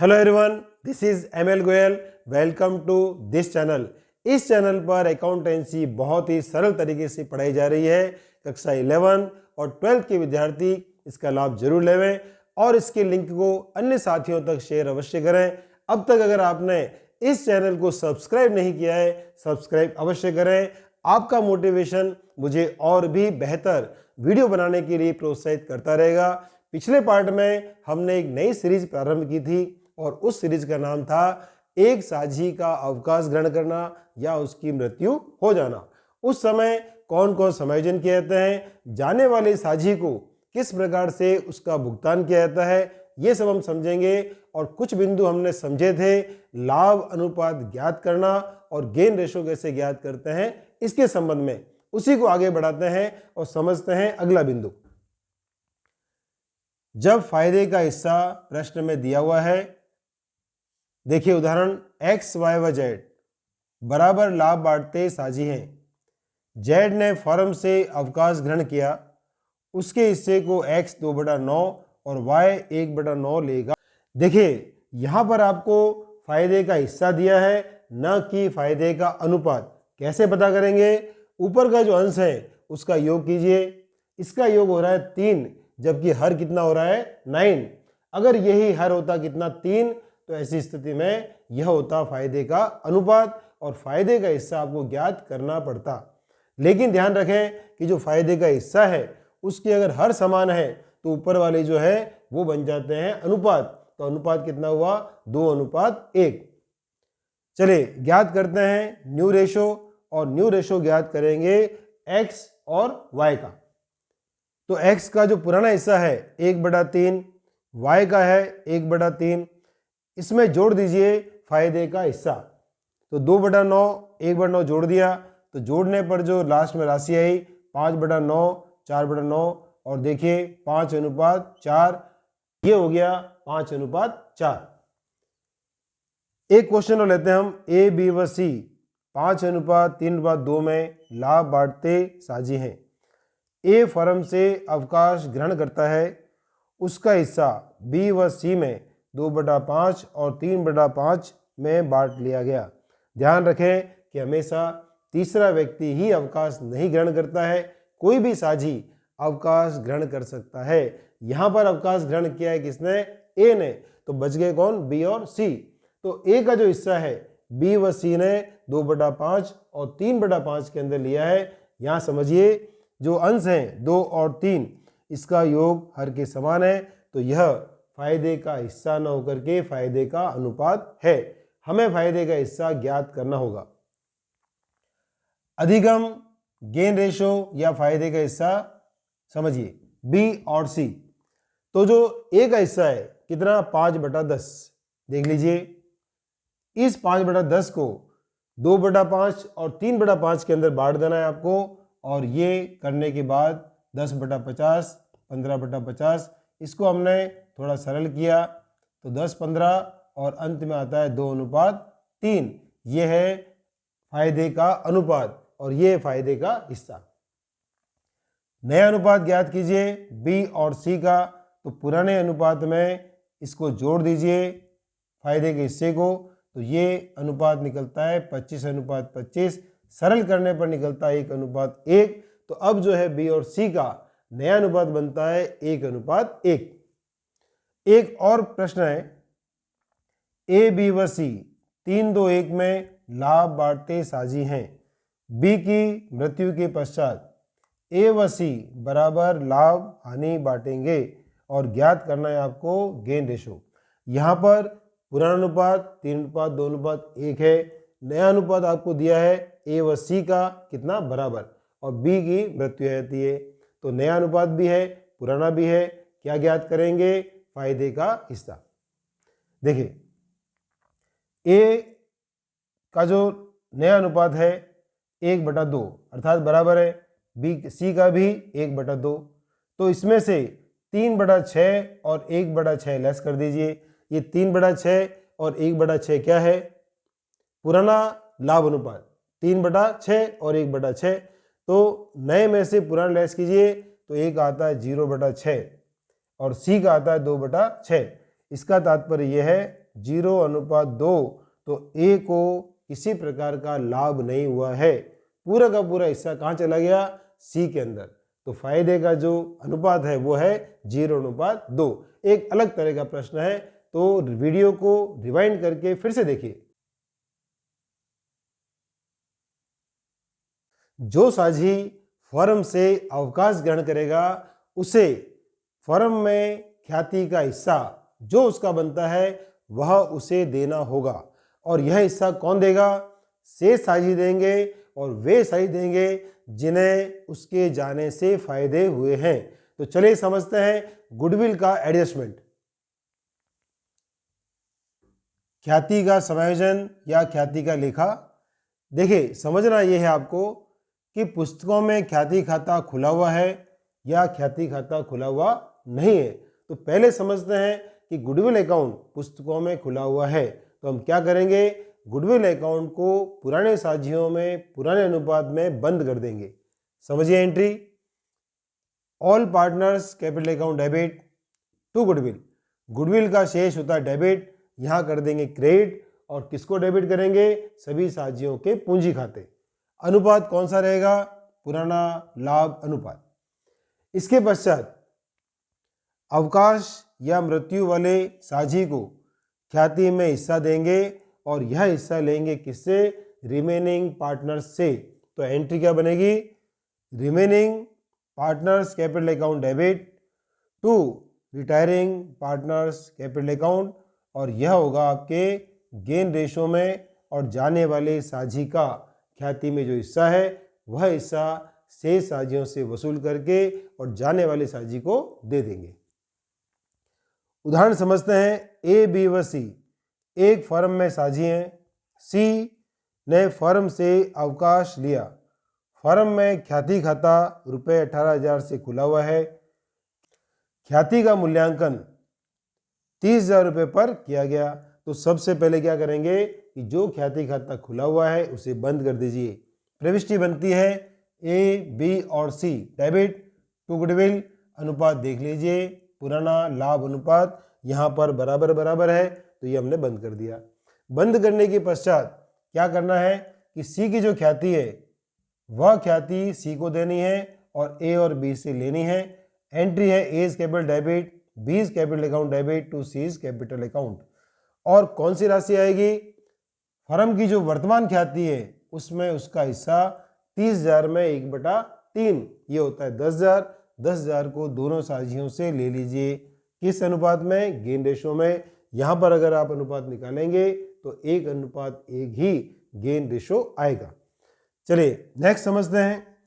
Hello everyone, this is ML Goyal. Welcome to this channel. इस channel पर accountancy बहुत ही सरल तरीके से पढ़ाई जा रही है। कक्षा 11 और 12 के विद्यार्थी इसका लाभ जरूर लेवें और इसके लिंक को अन्य साथियों तक शेयर अवश्य करें। अब तक अगर आपने इस चैनल को सब्सक्राइब नहीं किया है, सब्सक्राइब अवश्य करें। आपका मोटिवेशन मुझे और भी बेहतर वीडियो बनाने के लिए प्रोत्साहित करता रहेगा। पिछले पार्ट में हमने एक नई सीरीज प्रारंभ की थी और उस सीरीज का नाम था एक साझी का अवकाश ग्रहण करना या उसकी मृत्यु हो जाना। उस समय कौन कौन समायोजन किए जाते हैं, जाने वाले साझी को किस प्रकार से उसका भुगतान किया जाता है, ये सब हम समझेंगे। और कुछ बिंदु हमने समझे थे, लाभ अनुपात ज्ञात करना और गेन रेशो कैसे ज्ञात करते हैं, इसके संबंध में उसी को आगे बढ़ाते हैं और समझते हैं अगला बिंदु। जब फायदे का हिस्सा प्रश्न में दिया हुआ है, देखिए उदाहरण x, y व z बराबर लाभ बांटते साझी हैं। z ने फर्म से अवकाश ग्रहण किया, उसके हिस्से को x 2/9 और y 1/9 लेगा। देखिए यहां पर आपको फायदे का हिस्सा दिया है, न कि फायदे का अनुपात। कैसे पता करेंगे? ऊपर का जो अंश है उसका योग कीजिए। इसका योग हो रहा है 3, जबकि हर कितना हो रहा है 9। अगर यही हर होता कितना 3, तो ऐसी स्थिति में यह होता फायदे का अनुपात और फायदे का हिस्सा आपको ज्ञात करना पड़ता। लेकिन ध्यान रखें कि जो फायदे का हिस्सा है उसकी अगर हर समान है तो ऊपर वाले जो है वो बन जाते हैं अनुपात। तो अनुपात कितना हुआ? 2:1। चलिए ज्ञात करते हैं न्यू रेशो, और न्यू रेशो ज्ञात करेंगे x और y का। तो x का जो पुराना हिस्सा है 1/3, y का है 1/3, इसमें जोड़ दीजिए फायदे का हिस्सा। तो 2/9, 1/9 जोड़ दिया, तो जोड़ने पर जो लास्ट में राशि आई 5/9, 4/9 और देखिए 5:4, ये हो गया 5:4। एक क्वेश्चन और लेते हैं हम। A, B व C 5:3:2 में लाभ बांटते साझी हैं। A फर्म से अवकाश ग्रहण करता है, उसका हिस्सा B व C में 2/5 और 3/5 में बांट लिया गया। ध्यान रखें कि हमेशा तीसरा व्यक्ति ही अवकाश नहीं ग्रहण करता है, कोई भी साझी अवकाश ग्रहण कर सकता है। यहां पर अवकाश ग्रहण किया है किसने? A ने। तो बच गए कौन? B और C। तो A का जो हिस्सा है B व C ने 2/5 और 3/5 के अंदर लिया है। यहां समझिए जो अंश हैं 2 और 3, इसका योग हर के समान है, तो यह फायदे का हिस्सा न होकर के फायदे का अनुपात है। हमें फायदे का हिस्सा ज्ञात करना होगा। अधिगम, गेन रेशो या फायदे का हिस्सा समझिए B और C। तो जो A का हिस्सा है कितना? 5/10। देख लीजिए, इस 5/10 को 2/5 और 3/5 के अंदर बांट देना है आपको, और ये करने के बाद 10/50, 15/50, इसको हमने थोड़ा सरल किया तो 10/15 और अंत में आता है 2:3। ये है फायदे का अनुपात और ये फायदे का हिस्सा। नया अनुपात ज्ञात कीजिए B और C का। तो पुराने अनुपात में इसको जोड़ दीजिए फायदे के हिस्से को, तो ये अनुपात निकलता है 25:25। सरल करने पर निकलता है 1:1। तो अब जो है B और C का नया अनुपात बनता है 1:1। एक और प्रश्न है, A, B व C 3-2-1 में लाभ बांटते साझी हैं। B की मृत्यु के पश्चात A व C बराबर लाभ हानि बांटेंगे और ज्ञात करना है आपको गेन रेशो। यहाँ पर पुराना अनुपात 3:2:1 है, नया अनुपात आपको दिया है A व C का कितना? बराबर, और B की मृत्यु रहती है। तो नया अनुपात भी है, पुराना भी है, क्या ज्ञात करेंगे? फायदे का हिस्सा। देखिए A का जो नया अनुपात है 1/2 अर्थात बराबर है C का भी 1/2। तो इसमें से 3/6 और 1/6 लेस कर दीजिए। ये 3/6 और 1/6 क्या है? पुराना लाभ अनुपात 3/6 और 1/6। तो नए में से पुराना लेस कीजिए तो एक आता है 0/6 और C का आता है 2/6। इसका तात्पर्य यह है 0:2, तो ए को किसी प्रकार का लाभ नहीं हुआ है। पूरा का पूरा हिस्सा कहाँ चला गया? सी के अंदर। तो फायदे का जो अनुपात है वो है 0:2। एक अलग तरह का प्रश्न है, तो वीडियो को रिवाइंड करके फिर से देखिए। जो साझी फर्म से अवकाश ग्रहण करेगा उसे फर्म में ख्याति का हिस्सा जो उसका बनता है वह उसे देना होगा। और यह हिस्सा कौन देगा? शेष साझी देंगे, और वे साझी देंगे जिन्हें उसके जाने से फायदे हुए हैं। तो चलिए समझते हैं गुडविल का एडजस्टमेंट। ख्याति का समायोजन या ख्याति का लेखा। देखिए, समझना यह है आपको कि पुस्तकों में ख्याति खाता खुला हुआ है या ख्याति खाता खुला हुआ नहीं है। तो पहले समझते हैं कि गुडविल अकाउंट पुस्तकों में खुला हुआ है। तो हम क्या करेंगे? गुडविल अकाउंट को पुराने साझियों में पुराने अनुपात में बंद कर देंगे। समझिए entry. All partners capital account debit to goodwill. Goodwill का शेष होता है डेबिट, यहां कर देंगे क्रेडिट। और किसको डेबिट करेंगे? सभी साझियों के पूंजी खाते। अनुपात कौन सा रहेगा? पुराना लाभ अनुपात। इसके पश्चात अवकाश या मृत्यु वाले साझी को ख्याति में हिस्सा देंगे, और यह हिस्सा लेंगे किससे? रिमेनिंग पार्टनर्स से। तो एंट्री क्या बनेगी? Remaining partners capital account debit to retiring partners capital account. और यह होगा आपके गेन रेशो में, और जाने वाले साझी का ख्याति में जो हिस्सा है वह हिस्सा शेष साझियों से वसूल करके और जाने वाले साझी को दे देंगे। उदाहरण समझते हैं। ए, बी व सी एक फर्म में साझी हैं। सी ने फर्म से अवकाश लिया। फर्म में ख्याति खाता रुपये 18,000 से खुला हुआ है। ख्याति का मूल्यांकन 30,000 रुपये पर किया गया। तो सबसे पहले क्या करेंगे कि जो ख्याति खाता खुला हुआ है उसे बंद कर दीजिए। प्रविष्टि बनती है ए, बी और सी डेबिट टू गुडविल। अनुपात देख लीजिए, पुराना लाभ अनुपात यहाँ पर बराबर बराबर है, तो ये हमने बंद कर दिया। बंद करने के पश्चात क्या करना है कि सी की जो ख्याति है वह ख्याति सी को देनी है और ए और बी से लेनी है। एंट्री है A's capital debit, B's capital account debit to C's capital account. और कौन सी राशि आएगी? फर्म की जो वर्तमान ख्याति है उसमें उसका हिस्सा 30,000 में 1/3 ये होता है 10,000। 10,000 को दोनों साझियों से ले लीजिए। किस अनुपात में? गेन रेशो में। यहाँ पर अगर आप अनुपात निकालेंगे तो 1:1 ही गेन रेशो आएगा। चलिए नेक्स्ट समझते हैं।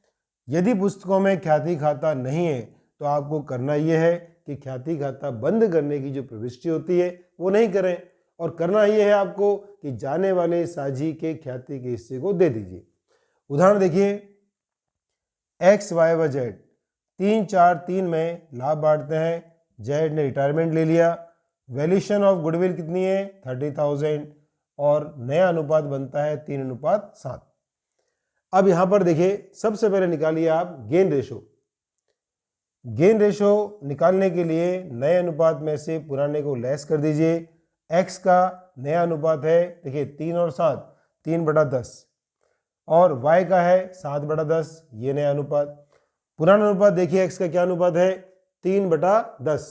यदि पुस्तकों में ख्याति खाता नहीं है तो आपको करना यह है कि ख्याति खाता बंद करने की जो प्रविष्टि होती है वो नहीं करें, और करना यह है आपको कि जाने वाले साझी के ख्याति के हिस्से को दे दीजिए। उदाहरण देखिए। एक्स, वाई व जेड 3, 4, 3 में लाभ बांटते हैं। जेड ने रिटायरमेंट ले लिया। वैल्यूएशन ऑफ गुडविल कितनी है? 30,000, और नया अनुपात बनता है 3:7। अब यहां पर देखिए, सबसे पहले निकालिए आप गेन रेशो। गेन रेशो निकालने के लिए नए अनुपात में से पुराने को लेस कर दीजिए। एक्स का नया अनुपात है, देखिए 3 और 7, 3/10, और वाई का है 7/10, ये नया अनुपात। पुराना अनुपात देखिए एक्स का क्या अनुपात है? 3/10।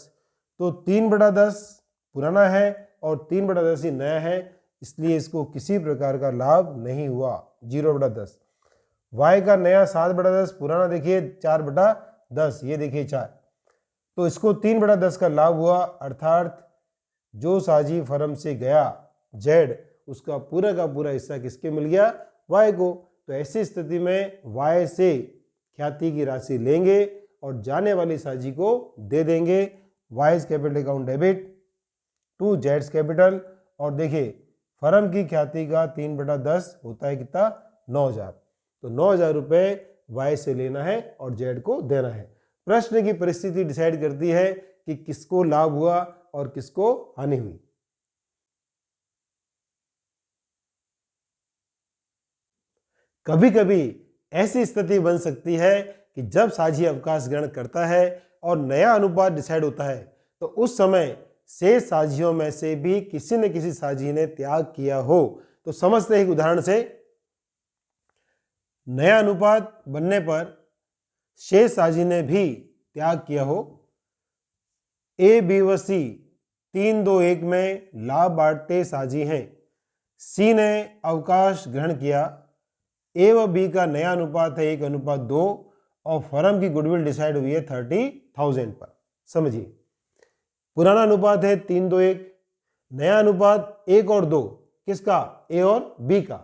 तो 3/10 पुराना है और 3/10 ही नया है, इसलिए इसको किसी प्रकार का लाभ नहीं हुआ, 0/10। वाई का नया 7/10, पुराना देखिए 4/10, ये देखिए 4। तो इसको 3/10 का लाभ हुआ, अर्थात जो साझी फर्म से गया जेड, उसका पूरा का पूरा हिस्सा किसके मिल गया? वाई को। तो ऐसी स्थिति में वाई से ख्याति की राशि लेंगे और जाने वाली साझी को दे देंगे। Y's capital account debit to जेड्स कैपिटल। और देखिए फर्म की ख्याति का 3/10 होता है कितना? 9,000। तो 9,000 रुपये वाई से लेना है और जेड को देना है। प्रश्न की परिस्थिति डिसाइड करती है कि किसको लाभ हुआ और किसको हानि हुई। कभी कभी ऐसी स्थिति बन सकती है कि जब साझी अवकाश ग्रहण करता है और नया अनुपात डिसाइड होता है, तो उस समय शेष साझियों में से भी किसी न किसी साझी ने त्याग किया हो। तो समझते हैं एक उदाहरण से। नया अनुपात बनने पर शेष साझी ने भी त्याग किया हो। ए, बी व सी 3, 2, 1 में लाभ बांटते साझी हैं। सी ने अवकाश ग्रहण किया। ए व बी का नया अनुपात है 1:2 और फर्म की गुडविल डिसाइड हुई है 30,000 पर। समझिए, पुराना अनुपात है 3, 2, 1, नया अनुपात 1 और 2, किसका? ए और बी का।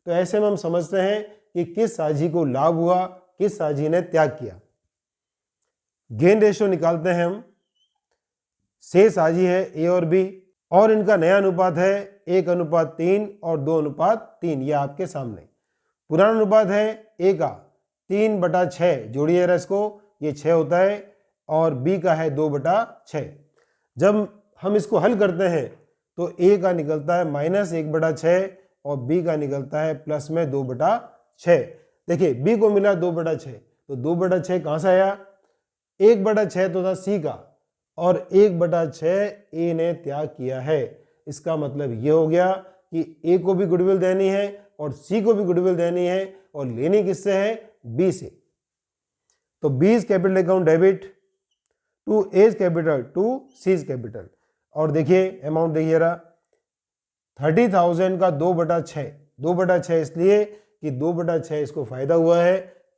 तो ऐसे में हम समझते हैं कि किस साझी को लाभ हुआ, किस साझी ने त्याग किया। गेन रेशियो निकालते हैं हम। शेष साझी है ए और बी और इनका नया अनुपात है 1:3 और 2:3, ये आपके सामने। पुराना अनुपात है ए का 3/6, जोड़िए जरा इसको, ये 6 होता है, और बी का है 2/6। जब हम इसको हल करते हैं तो ए का निकलता है -1/6 और बी का निकलता है प्लस में 2/6। देखिए, बी को मिला 2/6, तो 2/6 कहाँ से आया? 1/6 तो था सी का और 1/6 ए ने त्याग किया है। इसका मतलब ये हो गया कि ए को भी गुडविल देनी है और सी को भी गुडविल देनी है, और लेनी किससे है? बी से। तो B's capital account debit to A's capital to C's capital. और देखिए अमाउंट देखिए जरा, 30,000 का 2/6, 2/6 इसलिए कि 2/6 इसको फायदा हुआ है।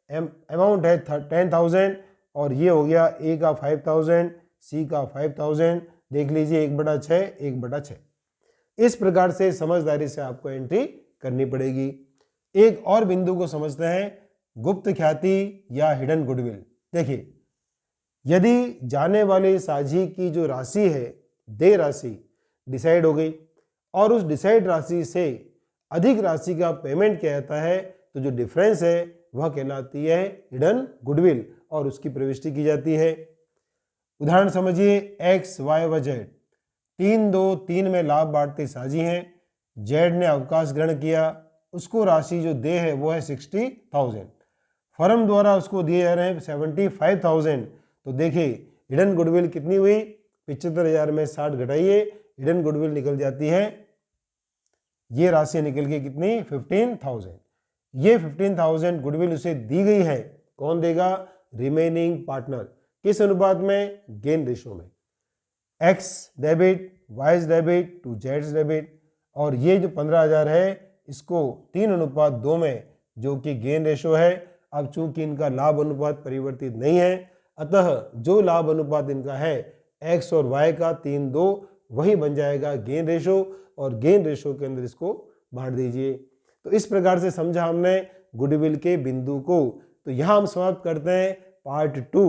अमाउंट है 10,000 और ये हो गया ए का 5,000, सी का 5,000। देख लीजिए 1/6, 1/6। इस प्रकार से समझदारी से आपको एंट्री करनी पड़ेगी। एक और बिंदु को समझते हैं, गुप्त ख्याति या हिडन गुडविल। देखिए, यदि जाने वाले साझी की जो राशि है, देय राशि डिसाइड हो गई और उस डिसाइड राशि से अधिक राशि का पेमेंट किया जाता है, तो जो डिफरेंस है वह कहलाती है हिडन गुडविल और उसकी प्रविष्टि की जाती है। उदाहरण समझिए, एक्स, वाई व जेड 3, 2, 3 में लाभ बांटते साझी हैं। जेड ने अवकाश ग्रहण किया, उसको राशि जो दे है वो है 60,000। फर्म द्वारा उसको दिए जा रहे हैं 75,000। तो देखिए हिडन गुडविल कितनी हुई? 75,000 में 60 घटाइए, हिडन गुडविल निकल जाती है, ये राशि निकल के कितनी? 15,000। ये 15,000 गुडविल उसे दी गई है। कौन देगा? Remaining partner. किस अनुपात में? गेन रेशो में। X debit, Y's debit to जेड्स डेबिट। और ये जो 15,000 है इसको 3:2 में, जो कि गेन रेशो है। अब चूंकि इनका लाभ अनुपात परिवर्तित नहीं है, अतः जो लाभ अनुपात इनका है एक्स और वाई का 3:2 वही बन जाएगा गेन रेशो, और गेन रेशो के अंदर इसको बांट दीजिए। तो इस प्रकार से समझा हमने गुडविल के बिंदु को। तो यहाँ हम समाप्त करते हैं पार्ट 2।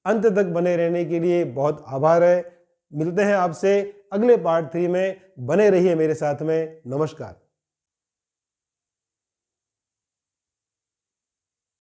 अंत तक बने रहने के लिए बहुत आभार है। मिलते हैं आपसे अगले पार्ट 3 में। बने रहिए मेरे साथ में। नमस्कार।